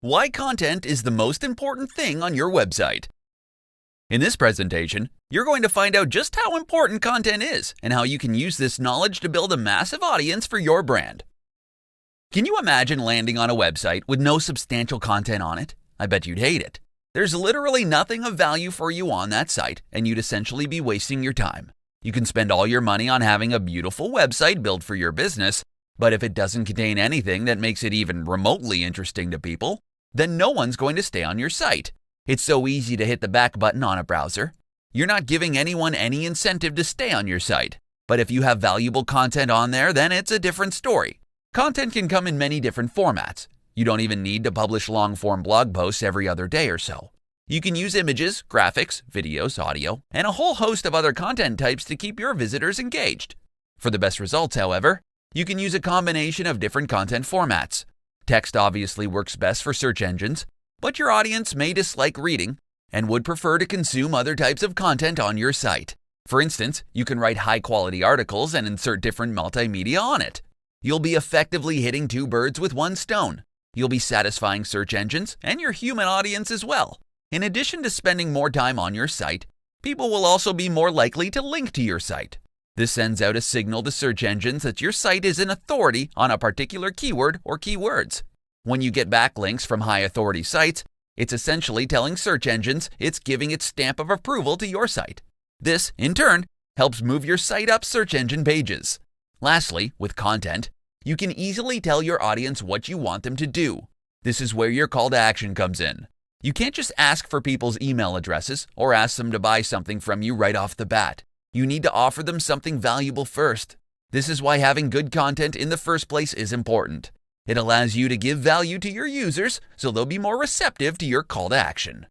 Why content is the most important thing on your website. In this presentation, you're going to find out just how important content is and how you can use this knowledge to build a massive audience for your brand. Can you imagine landing on a website with no substantial content on it? I bet you'd hate it. There's literally nothing of value for you on that site, and you'd essentially be wasting your time. You can spend all your money on having a beautiful website built for your business, but if it doesn't contain anything that makes it even remotely interesting to people, then no one's going to stay on your site. It's so easy to hit the back button on a browser. You're not giving anyone any incentive to stay on your site. But if you have valuable content on there, then it's a different story. Content can come in many different formats. You don't even need to publish long-form blog posts every other day or so. You can use images, graphics, videos, audio, and a whole host of other content types to keep your visitors engaged. For the best results, however, you can use a combination of different content formats. Text obviously works best for search engines, but your audience may dislike reading and would prefer to consume other types of content on your site. For instance, you can write high-quality articles and insert different multimedia on it. You'll be effectively hitting two birds with one stone. You'll be satisfying search engines and your human audience as well. In addition to spending more time on your site, people will also be more likely to link to your site. This sends out a signal to search engines that your site is an authority on a particular keyword or keywords. When you get backlinks from high-authority sites, it's essentially telling search engines it's giving its stamp of approval to your site. This, in turn, helps move your site up search engine pages. Lastly, with content, you can easily tell your audience what you want them to do. This is where your call to action comes in. You can't just ask for people's email addresses or ask them to buy something from you right off the bat. You need to offer them something valuable first. This is why having good content in the first place is important. It allows you to give value to your users, so they'll be more receptive to your call to action.